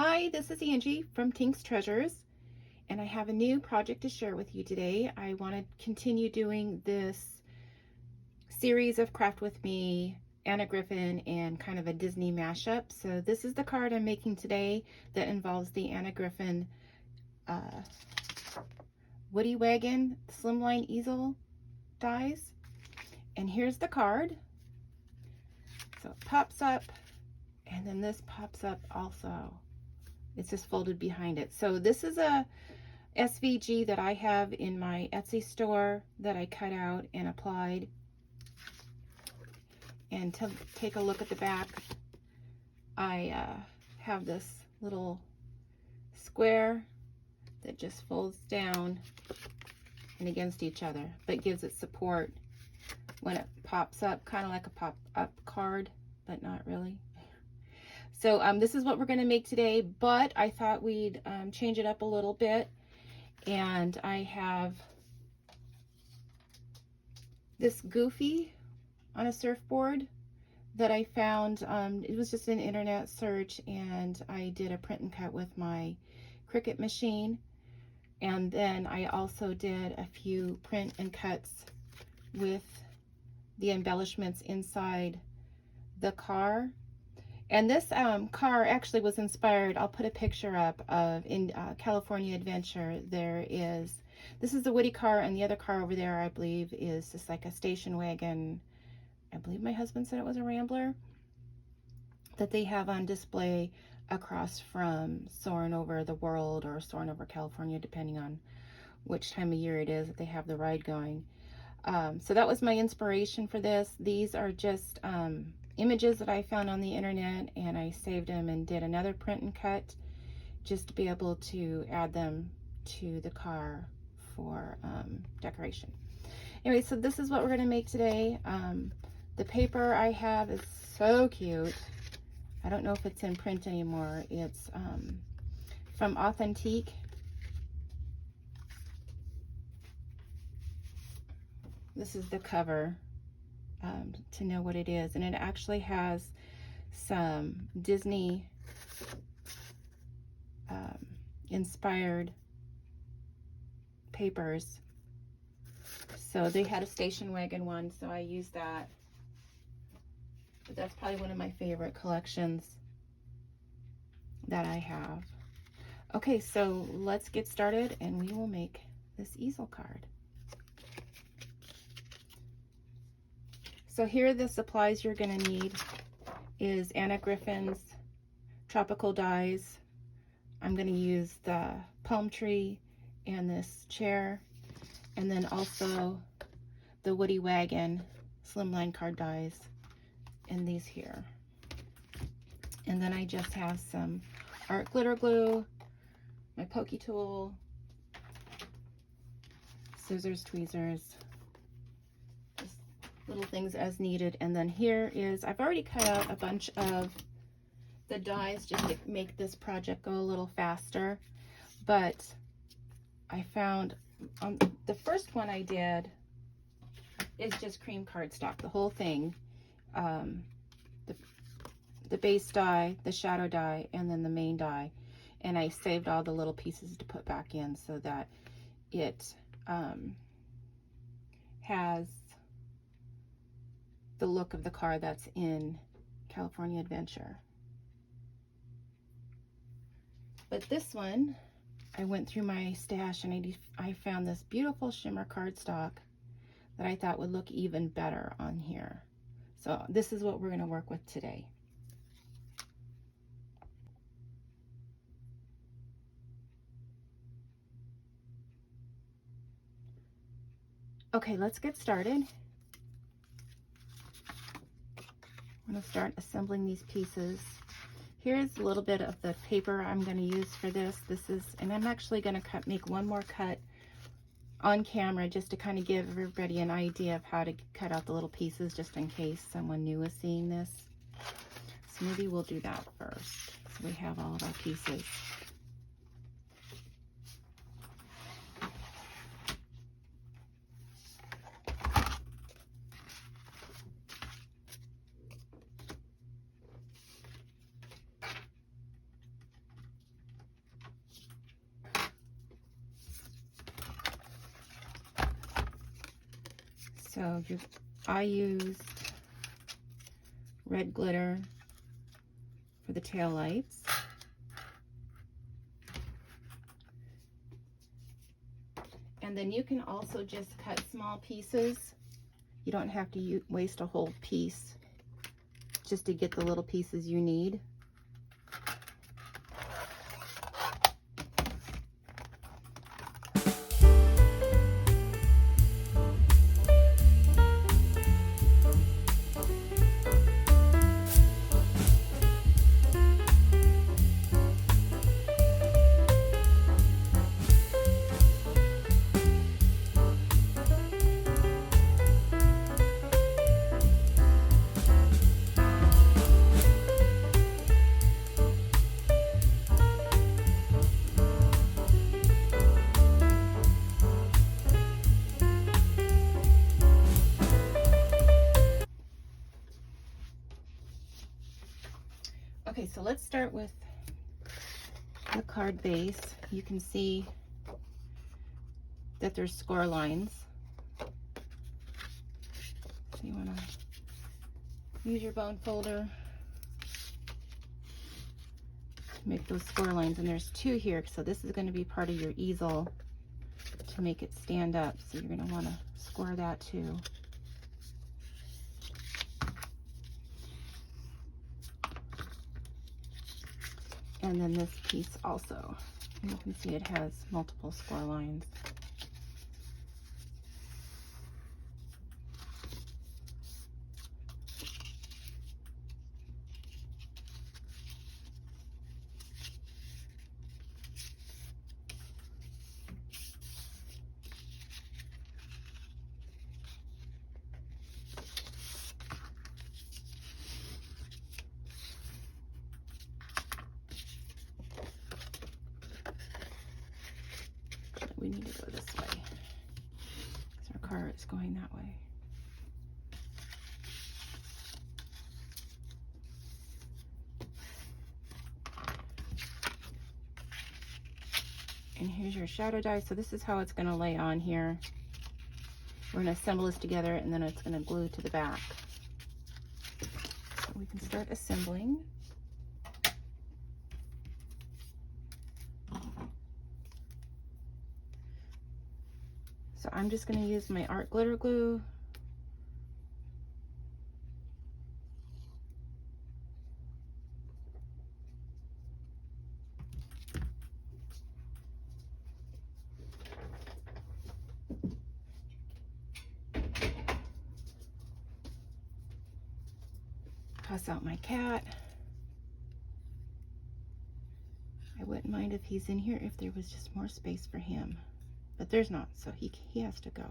Hi, this is Angie from Tinks Treasurez, and I have a new project to share with you today. I want to continue doing this series of Craft With Me, Anna Griffin, and kind of a Disney mashup. So this is the card I'm making today that involves the Anna Griffin Woody Wagon Slimline Easel dies. And here's the card. So it pops up, and then this pops up also. It's just folded behind it. So this is a SVG that I have in my Etsy store that I cut out and applied. And to take a look at the back, I have this little square that just folds down and against each other, but gives it support when it pops up, kind of like a pop-up card, but not really. So this is what we're going to make today, but I thought we'd change it up a little bit. And I have this Goofy on a surfboard that I found. It was just an internet search, and I did a print and cut with my Cricut machine. And then I also did a few print and cuts with the embellishments inside the car. And this car actually was inspired, I'll put a picture up of, in California Adventure, this is the Woody car, and the other car over there, I believe, is just like a station wagon. I believe my husband said it was a Rambler that they have on display across from Soarin' Over the World or Soarin' Over California, depending on which time of year it is that they have the ride going. So that was my inspiration for this. These are just images that I found on the internet, and I saved them and did another print and cut just to be able to add them to the car for decoration. Anyway, so this is what we're going to make today. The paper I have is so cute. I don't know if it's in print anymore. It's from Authentique. This is the cover to know what it is, and it actually has some Disney inspired papers. So they had a station wagon one, so I used that. But that's probably one of my favorite collections that I have. Okay, so let's get started, and we will make this easel card. So here are the supplies you're going to need. Is Anna Griffin's tropical dies. I'm going to use the palm tree and this chair, and then also the Woody Wagon slimline card dies in these here. And then I just have some art glitter glue, my pokey tool, scissors, tweezers, little things as needed. And then here is, I've already cut out a bunch of the dies just to make this project go a little faster, but I found the first one I did is just cream cardstock, the whole thing, the base die, the shadow die, and then the main die, and I saved all the little pieces to put back in so that it has the look of the car that's in California Adventure. But this one, I went through my stash and I found this beautiful shimmer cardstock that I thought would look even better on here. So this is what we're going to work with today. Okay, let's get started. I'm going to start assembling these pieces. Here's a little bit of the paper I'm going to use for this. And I'm actually going to make one more cut on camera just to kind of give everybody an idea of how to cut out the little pieces, just in case someone new is seeing this. So maybe we'll do that first, so we have all of our pieces. So I used red glitter for the tail lights. And then you can also just cut small pieces. You don't have to waste a whole piece just to get the little pieces you need. Okay, so let's start with the card base. You can see that there's score lines. So you want to use your bone folder to make those score lines, and there's 2 here, so this is going to be part of your easel to make it stand up, so you're going to want to score that too. And then this piece also, you can see it has multiple score lines. We need to go this way because our car is going that way. And here's your shadow die. So this is how it's going to lay on here. We're going to assemble this together, and then it's going to glue to the back. So we can start assembling. So I'm just going to use my art glitter glue. Toss out my cat. I wouldn't mind if he's in here if there was just more space for him. But there's not, so he has to go.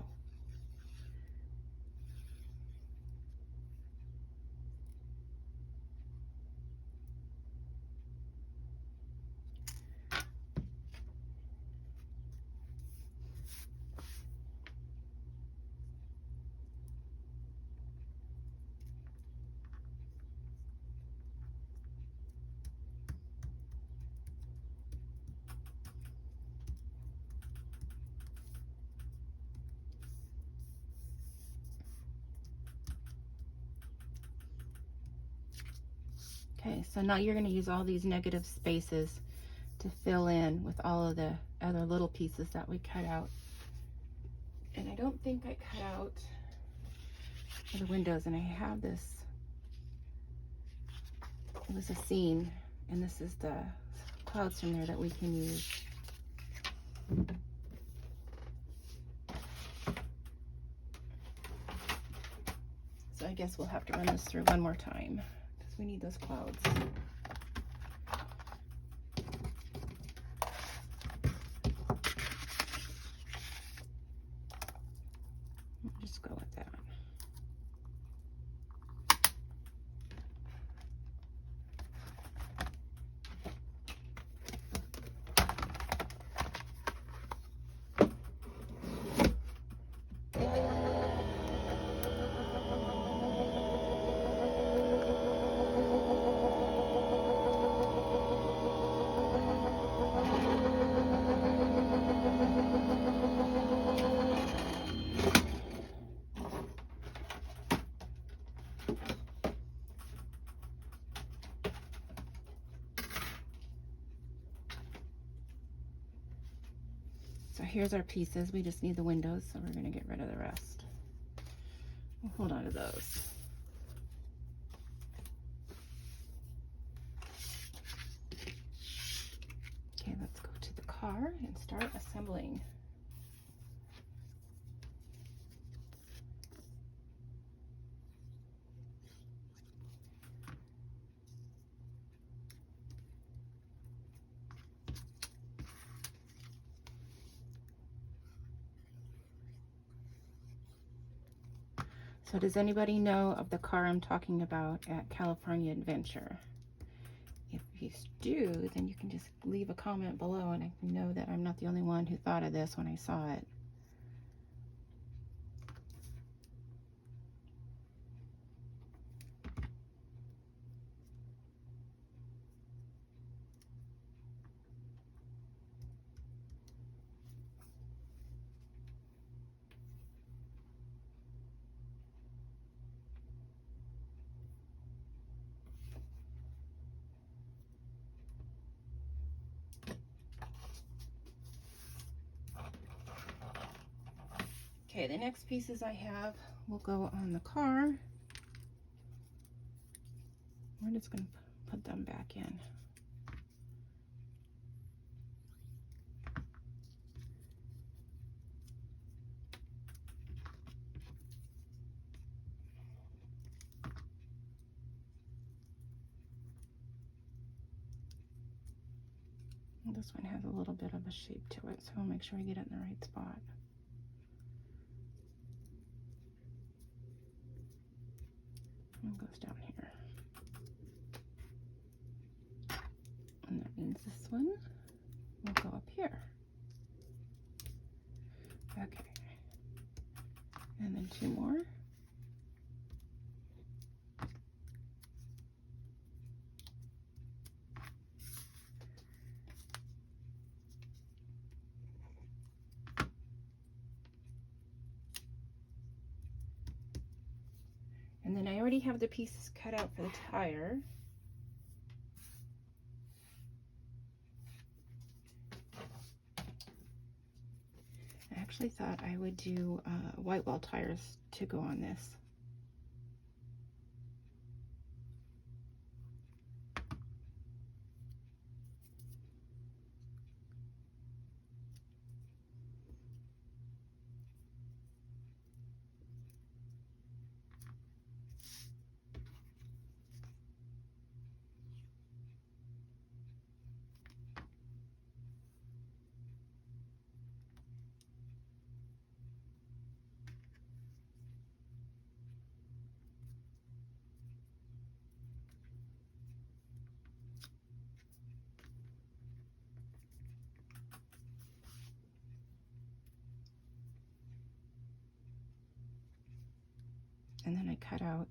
Okay, so now you're going to use all these negative spaces to fill in with all of the other little pieces that we cut out. And I don't think I cut out the windows, and I have this. It was a scene, and this is the clouds from there that we can use. So I guess we'll have to run this through one more time. We need those clouds. I'll just go with that. So here's our pieces. We just need the windows, so we're going to get rid of the rest. We'll hold on to those. Okay, let's go to the car and start assembling. So does anybody know of the car I'm talking about at California Adventure? If you do, then you can just leave a comment below and I can know that I'm not the only one who thought of this when I saw it. Okay, the next pieces I have will go on the car. We're just going to put them back in. This one has a little bit of a shape to it, so we'll make sure we get it in the right spot. It goes down here. And that means this one will go up here. Okay. And then two more. And then I already have the pieces cut out for the tire. I actually thought I would do white wall tires to go on this. And then I cut out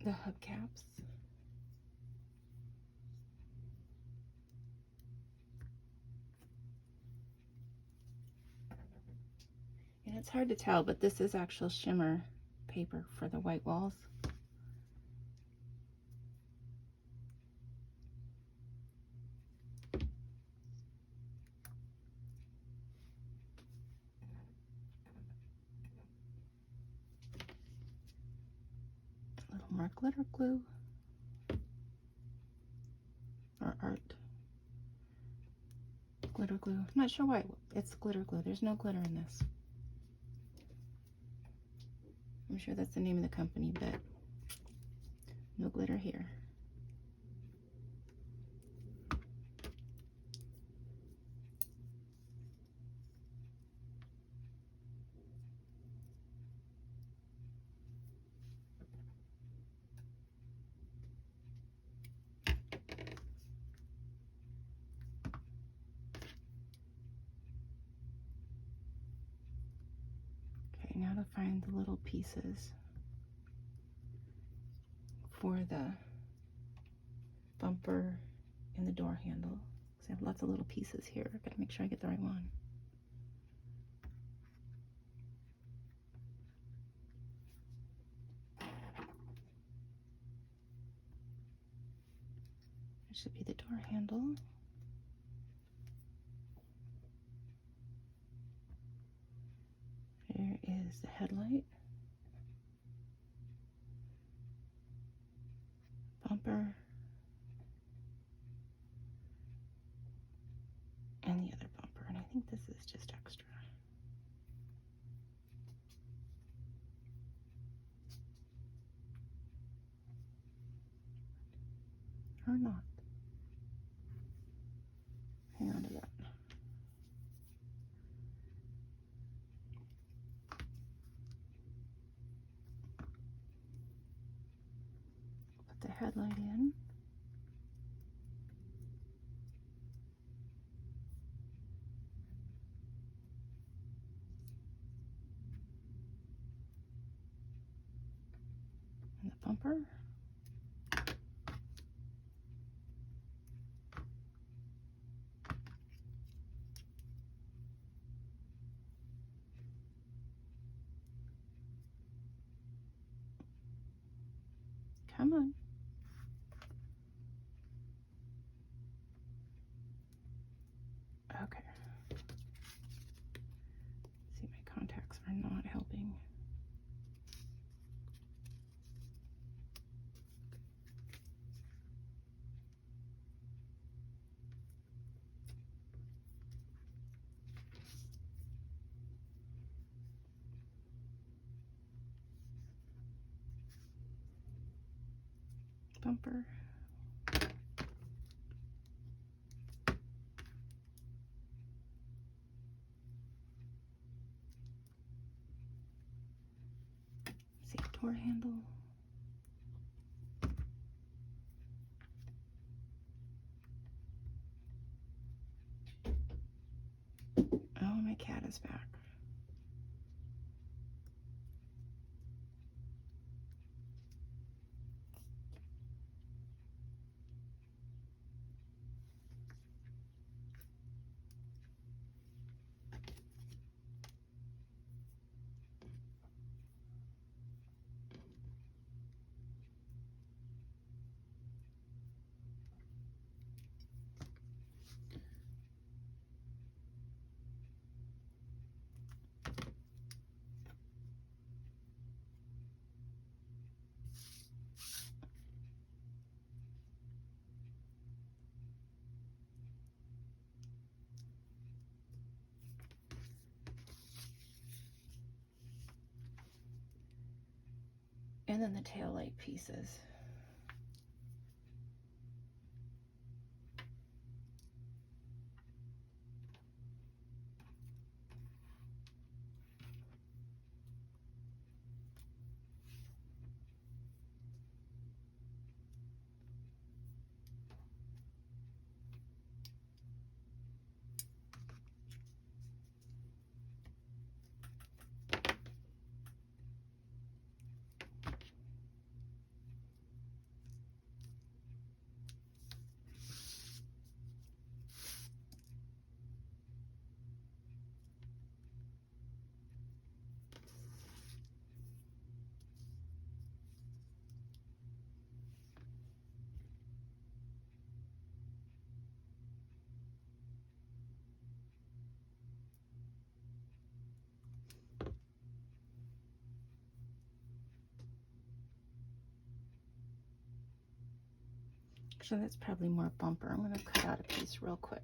the hubcaps. And it's hard to tell, but this is actual shimmer paper for the white walls. A little more glitter glue or art. Glitter glue. I'm not sure why it's glitter glue. There's no glitter in this. I'm sure that's the name of the company, but no glitter here. Okay, now to find the little pieces for the bumper and the door handle. So I have lots of little pieces here. I've got to make sure I get the right one. This should be the door handle. Here is the headlight, bumper, and the other bumper. And I think this is just extra. Or not. Hang on to that. Put the headlight in. And the bumper. Come on. Okay. See, my contacts are not helping. Bumper. See, door handle. Oh, my cat is back. And then the tail light pieces. Actually, that's probably more bumper. I'm going to cut out a piece real quick.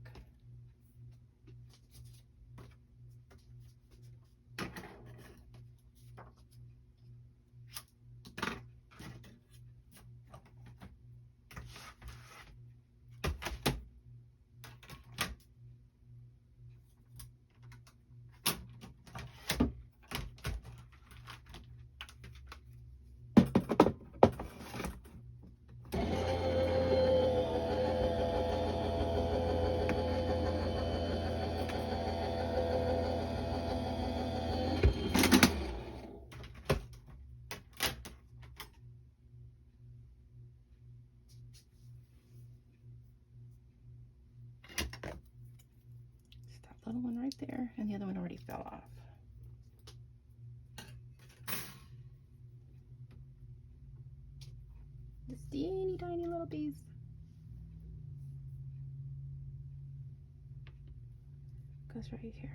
Little one right there, and the other one already fell off. This teeny tiny little piece. right here.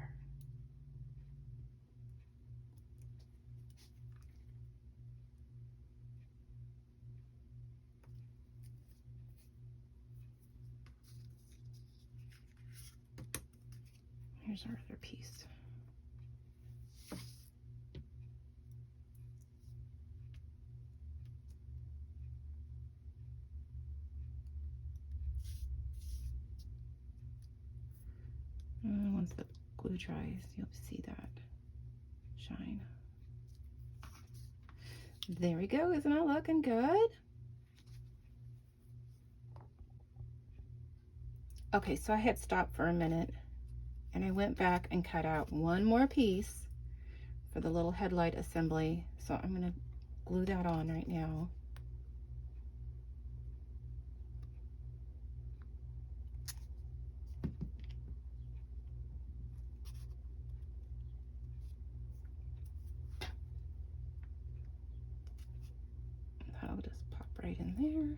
Here's our other piece. And once the glue dries, you'll see that shine. There we go. Isn't it looking good? Okay, so I had stopped for a minute and I went back and cut out one more piece for the little headlight assembly. So I'm going to glue that on right now. That'll just pop right in there.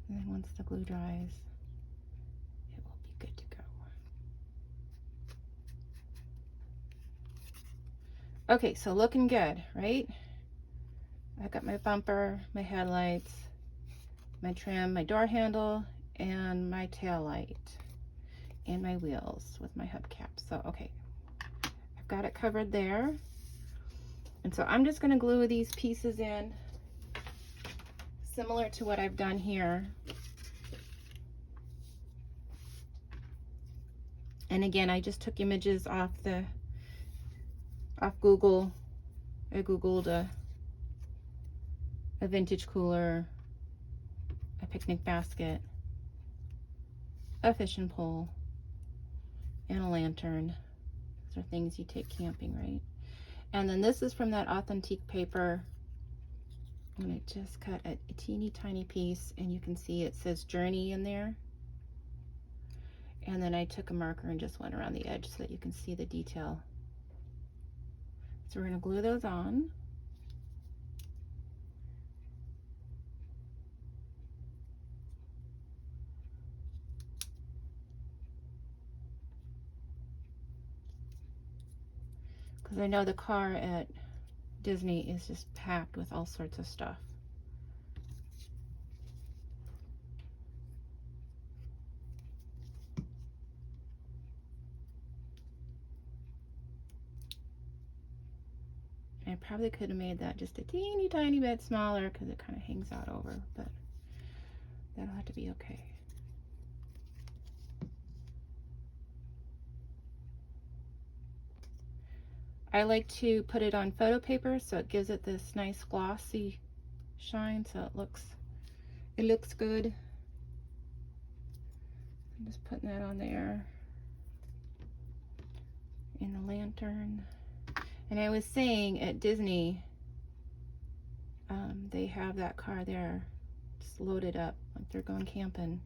And then once the glue dries, it will be good to go. Okay, so looking good, right? I got my bumper, my headlights, my trim, my door handle, and my tail light, and my wheels with my hubcap. So, okay, I've got it covered there. And so I'm just going to glue these pieces in similar to what I've done here. And again, I just took images off Google. I Googled a vintage cooler, a picnic basket, a fishing pole, and a lantern. Those are things you take camping, right? And then this is from that authentic paper. I'm going to just cut a teeny tiny piece, and you can see it says Journey in there. And then I took a marker and just went around the edge so that you can see the detail. So we're going to glue those on. Because I know the car at Disney is just packed with all sorts of stuff. I probably could have made that just a teeny tiny bit smaller because it kind of hangs out over, but that'll have to be okay. I like to put it on photo paper so it gives it this nice glossy shine, so it looks good. I'm just putting that on there. In the lantern. And I was saying at Disney, they have that car there just loaded up like they're going camping.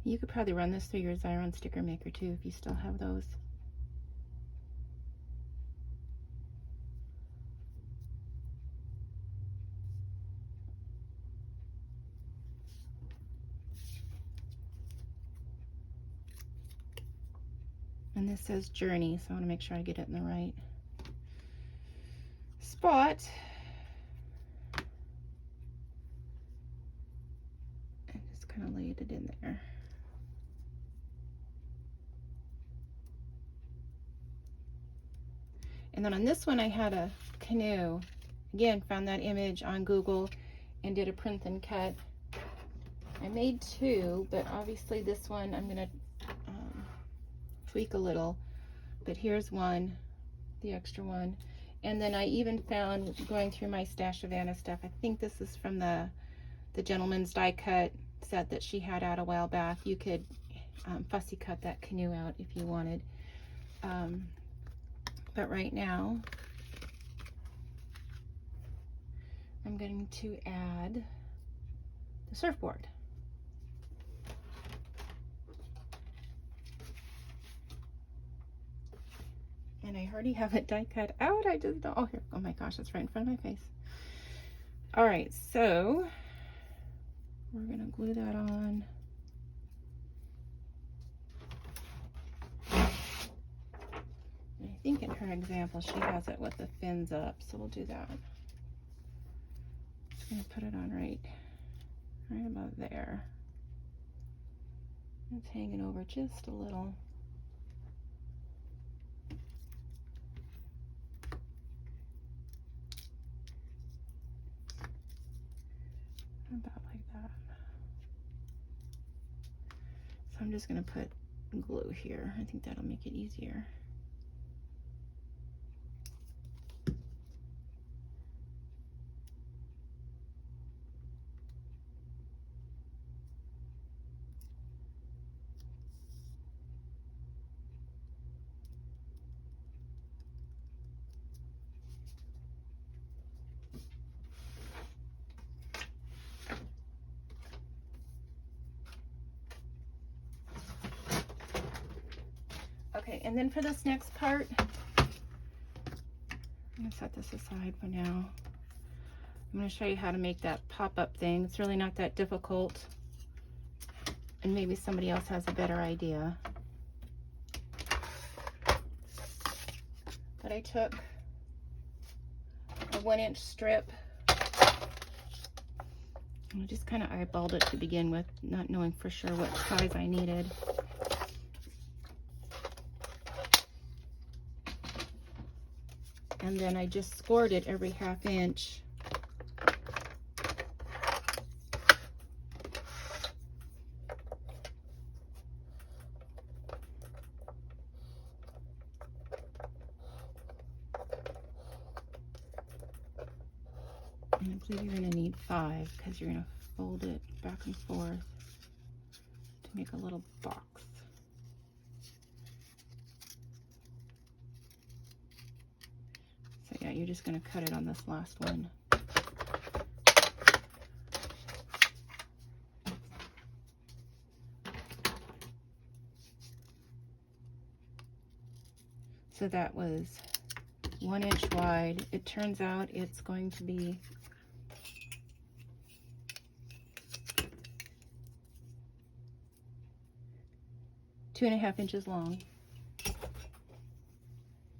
You could probably run this through your Xyron sticker maker too if you still have those. And this says Journey, so I want to make sure I get it in the right spot. And just kind of laid it in there. And then on this one I had a canoe. Again, found that image on Google and did a print and cut. I made two, but obviously this one I'm gonna tweak a little. But here's one, the extra one. And then I even found, going through my stash of Anna stuff, I think this is from the gentleman's die cut set that she had out a while back. You could fussy cut that canoe out if you wanted. But right now, I'm going to add the surfboard. And I already have it die cut out. I just don't, oh here, oh my gosh, it's right in front of my face. All right, so we're gonna glue that on. And I think in her example, she has it with the fins up, so we'll do that. Just gonna put it on right about there. It's hanging over just a little. About like that. So I'm just going to put glue here. I think that'll make it easier. Okay, and then for this next part, I'm going to set this aside for now. I'm going to show you how to make that pop-up thing. It's really not that difficult, and maybe somebody else has a better idea. But I took a 1-inch strip, and I just kind of eyeballed it to begin with, not knowing for sure what size I needed. And then I just scored it every 1/2 inch. And I believe you're going to need 5 because you're going to fold it back and forth to make a little box. So yeah, you're just going to cut it on this last one. So that was 1 inch wide. It turns out it's going to be 2.5 inches long.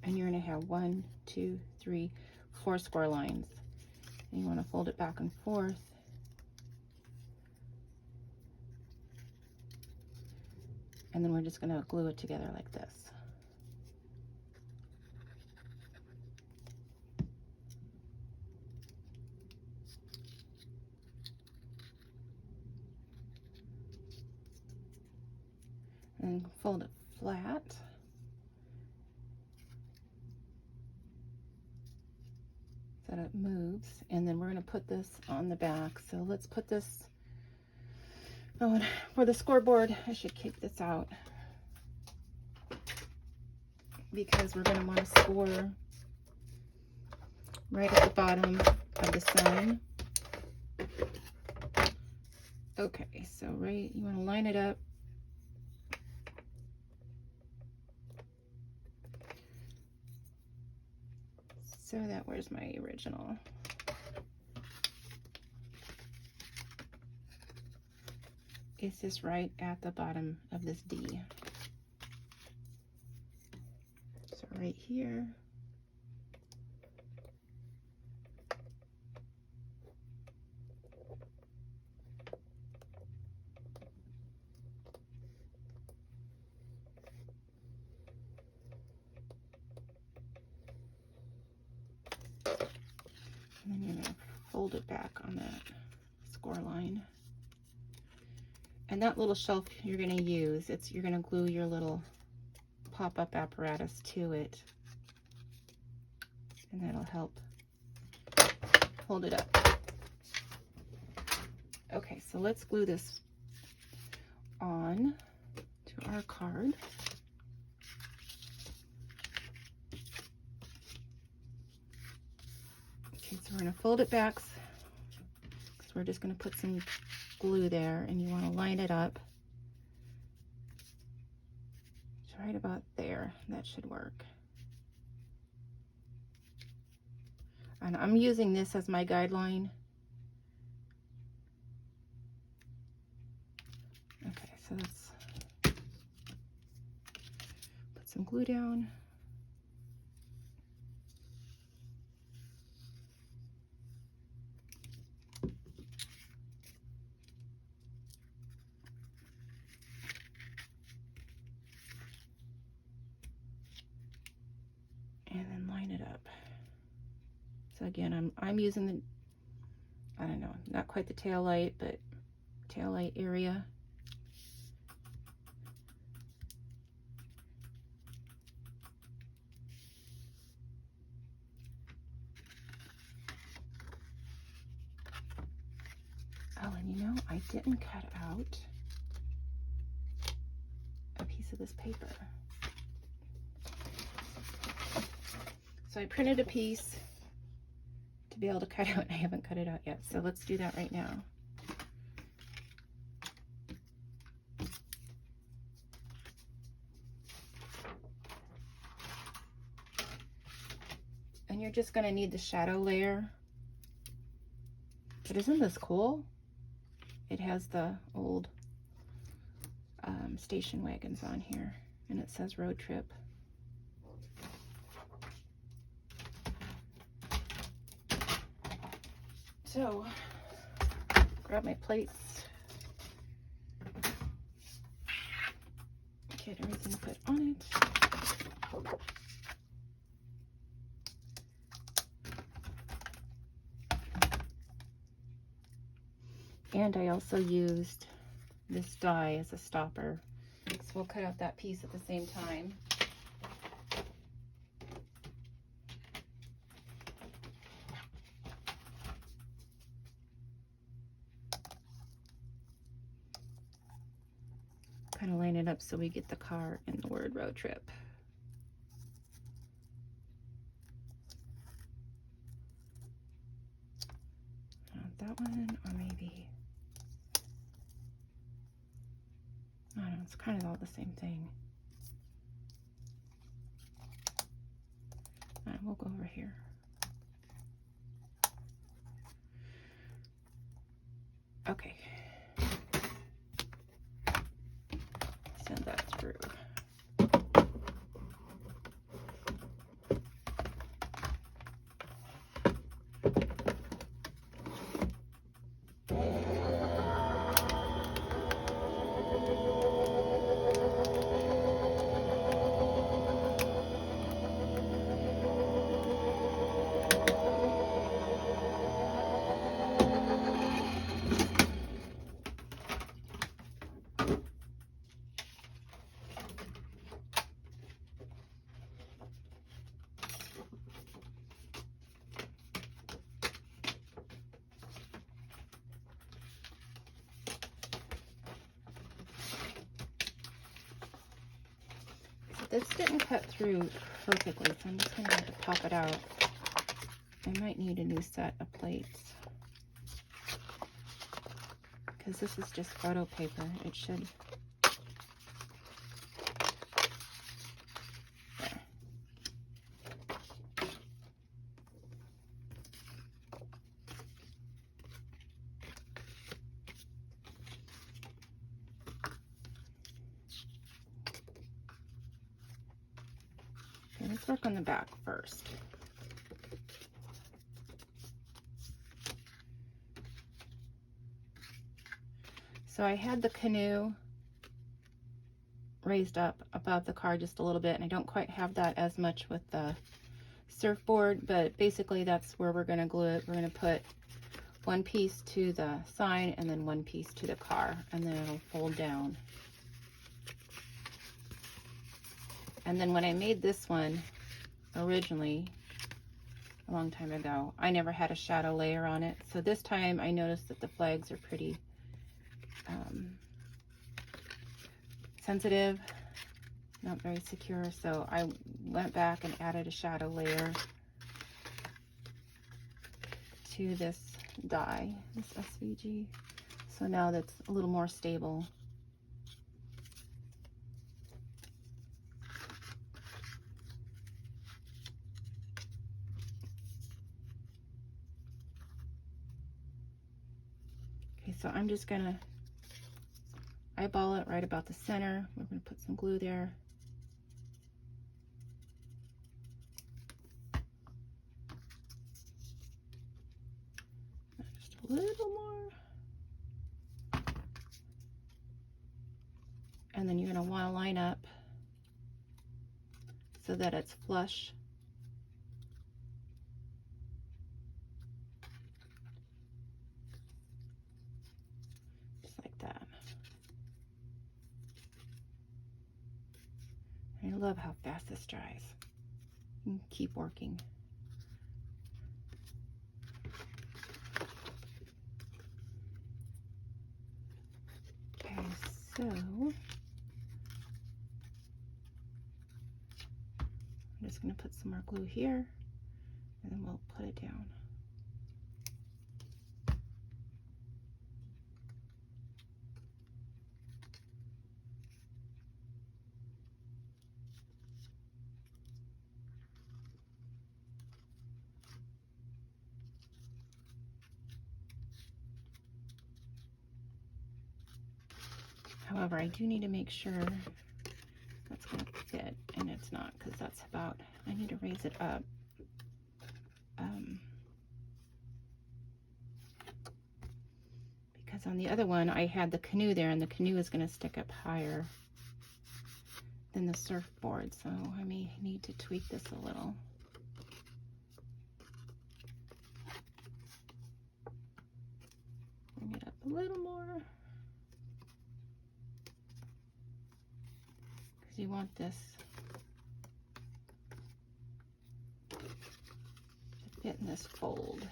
And you're going to have 1, 2, 3, 4 score lines. And you want to fold it back and forth. And then we're just going to glue it together like this. And fold it flat. So that it moves. And then we're going to put this on the back. So let's put this, oh, for the scoreboard, I should kick this out, because we're going to want to score right at the bottom of the sun. Okay, so right, you want to line it up. So that, where's my original? It's just right at the bottom of this D. So right here. And then you're going to fold it back on that score line. And that little shelf you're going to use, you're going to glue your little pop-up apparatus to it. And that'll help hold it up. Okay, so let's glue this on to our card. Okay, so we're going to fold it back we're just going to put some glue there, and you want to line it up. It's right about there. That should work. And I'm using this as my guideline. Okay, so let's put some glue down. And then line it up. So again, I'm using the, I don't know, not quite the tail light, but tail light area. Oh, and you know, I didn't cut out a piece of this paper. So I printed a piece to be able to cut out, and I haven't cut it out yet. So let's do that right now. And you're just going to need the shadow layer. But isn't this cool? It has the old station wagons on here, and it says road trip. So, grab my plates, get everything put on it. And I also used this die as a stopper. So we'll cut out that piece at the same time. Kind of line it up so we get the car and the word road trip. Not that one, or maybe, I don't know, it's kind of all the same thing. All right, we'll go over here. Okay. Send that through. This didn't cut through perfectly, so I'm just going to have to pop it out. I might need a new set of plates, because this is just photo paper. It should... There. Okay, let's work on the back first. So I had the canoe raised up above the car just a little bit, and I don't quite have that as much with the surfboard, but basically that's where we're going to glue it. We're going to put one piece to the sign and then one piece to the car, and then it'll fold down. And then when I made this one originally, a long time ago, I never had a shadow layer on it. So this time I noticed that the flags are pretty sensitive, not very secure. So I went back and added a shadow layer to this dye, this SVG. So now that's a little more stable. Okay, so I'm just gonna eyeball it right about the center. We're gonna put some glue there. Just a little more. And then you're gonna wanna line up so that it's flush. Just like that. I love how fast this dries. You can keep working. Okay, so I'm just going to put some more glue here, and then we'll put it down. However, I do need to make sure that's going to fit, and it's not, because that's about, I need to raise it up. Because on the other one, I had the canoe there, and the canoe is going to stick up higher than the surfboard, so I may need to tweak this a little. Bring it up a little more. Because you want this to fit in this fold.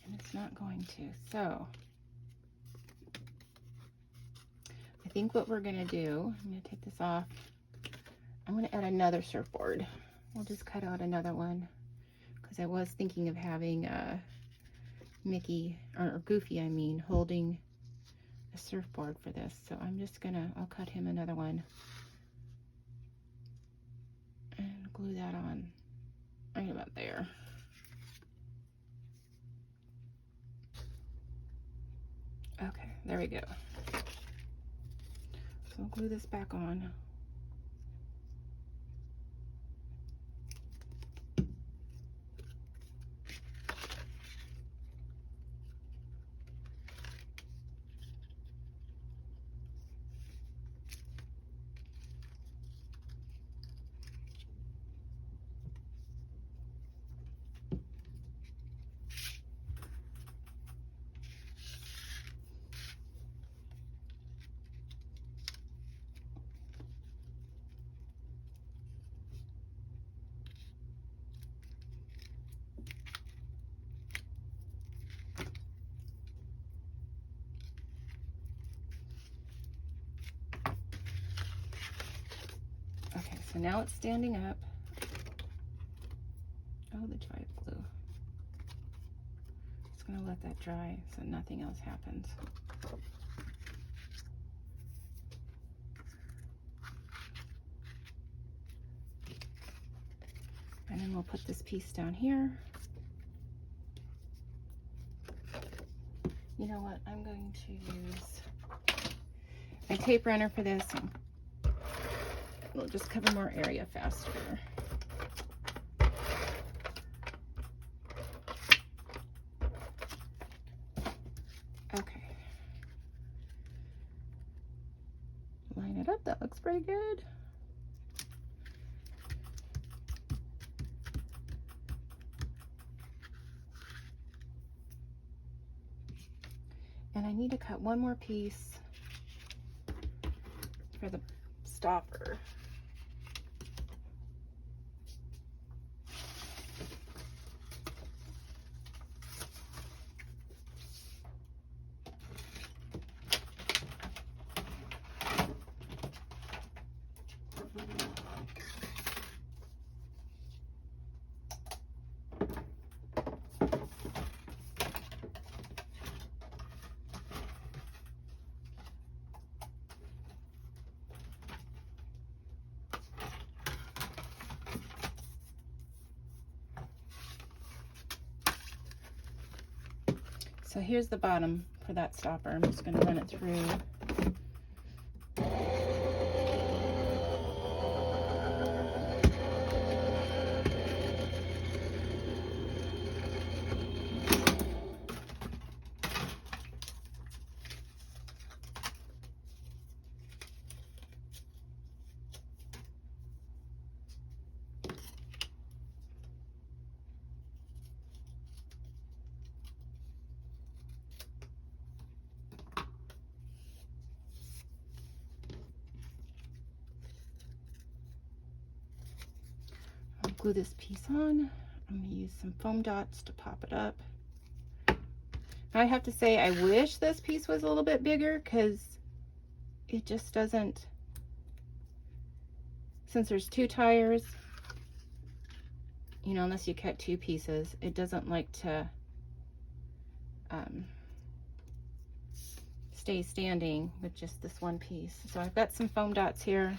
And it's not going to, so I think what we're gonna do, I'm gonna take this off. I'm gonna add another surfboard. We'll just cut out another one because I was thinking of having Mickey, or Goofy, I mean, holding a surfboard for this. So I'm just gonna, I'll cut him another one and glue that on right about there. Okay, there we go. So I'll glue this back on. Okay, so now it's standing up. Oh, the dry glue. Just gonna let that dry so nothing else happens. And then we'll put this piece down here. You know what? I'm going to use my tape runner for this. It'll just cover more area faster. Okay. Line it up. That looks pretty good. And I need to cut one more piece for the stopper. So here's the bottom for that stopper. I'm just going to run it through. Glue this piece on. I'm going to use some foam dots to pop it up. I have to say, I wish this piece was a little bit bigger because it just doesn't, since there's 2 tires, you know, unless you cut 2 pieces, it doesn't like to stay standing with just this one piece. So I've got some foam dots here,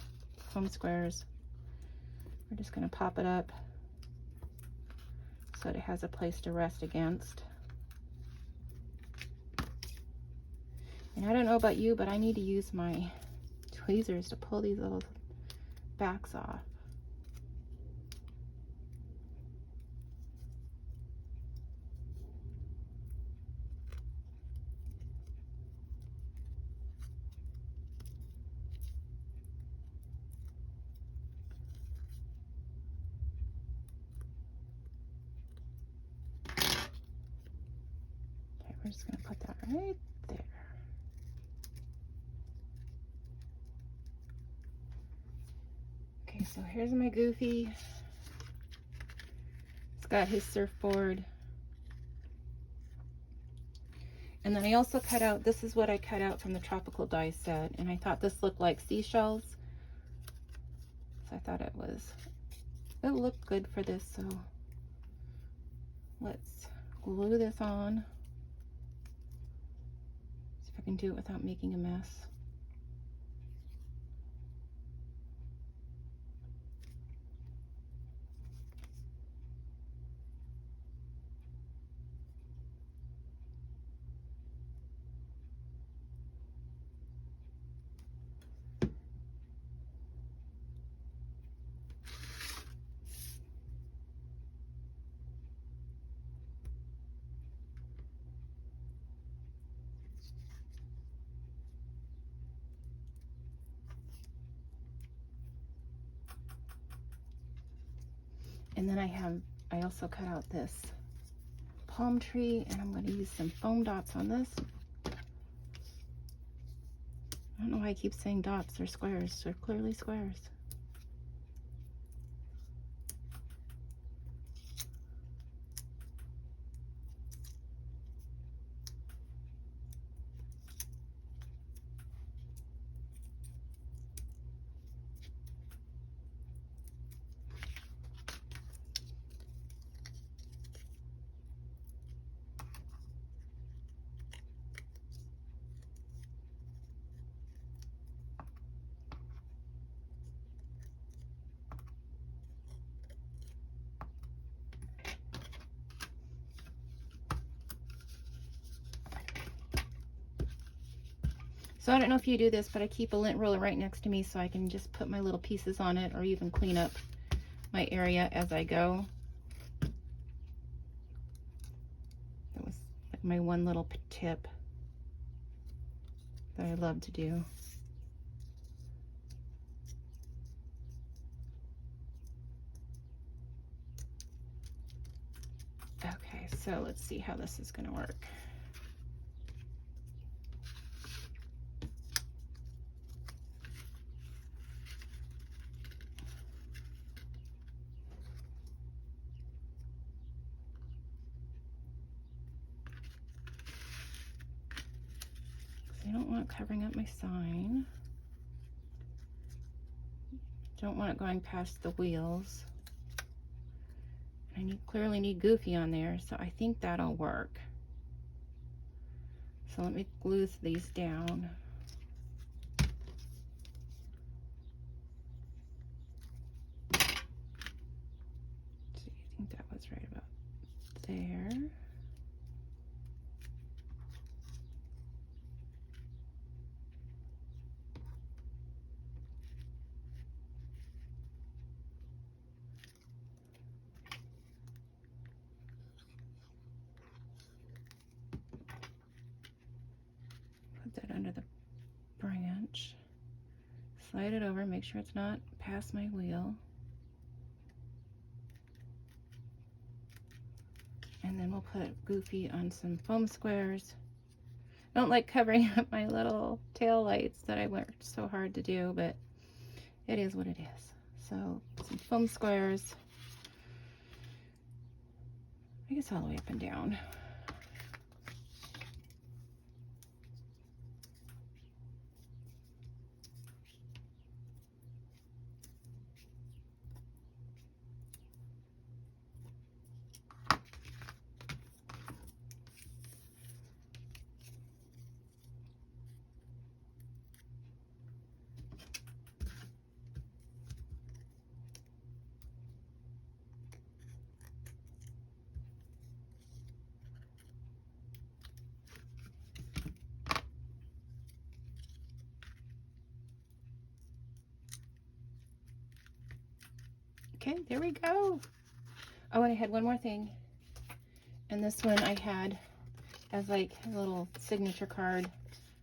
foam squares. We're just going to pop it up so that it has a place to rest against. And I don't know about you, but I need to use my tweezers to pull these little backs off. We're just going to put that right there. Okay, so here's my Goofy. It's got his surfboard. And then I also cut out, this is what I cut out from the tropical die set, and I thought this looked like seashells. So I thought it looked good for this, so let's glue this on. I can do it without making a mess. And then I also cut out this palm tree, and I'm going to use some foam dots on this. I don't know why I keep saying dots. They're squares. They're clearly squares. So I don't know if you do this, but I keep a lint roller right next to me so I can just put my little pieces on it or even clean up my area as I go. That was like my one little tip that I love to do. Okay, so let's see how this is going to work. I don't want it covering up my sign. Don't want it going past the wheels. I clearly need Goofy on there, so I think that'll work. So let me glue these down. So I think that was right about there. that under the branch. Slide it over, make sure it's not past my wheel. And then we'll put Goofy on some foam squares. I don't like covering up my little tail lights that I worked so hard to do, but it is what it is. So some foam squares, I guess all the way up and down. Okay, there we go. Oh, and I had one more thing. And this one I had as like a little signature card,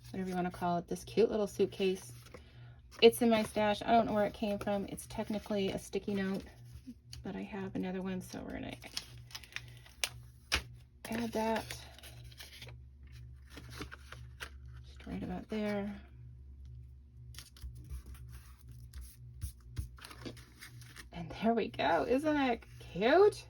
whatever you want to call it, this cute little suitcase. It's in my stash. I don't know where it came from. It's technically a sticky note, but I have another one, so we're gonna add that just right about there. And there we go. Isn't that cute?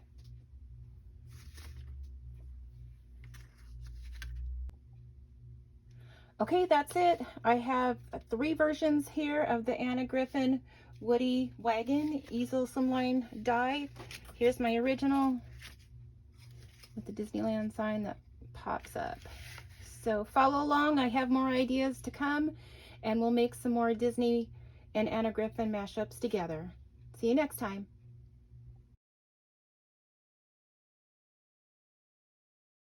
Okay, that's it. I have 3 versions here of the Anna Griffin Woody Wagon Easel Slimline die. Here's my original with the Disneyland sign that pops up. So follow along. I have more ideas to come, and we'll make some more Disney and Anna Griffin mashups together. See you next time.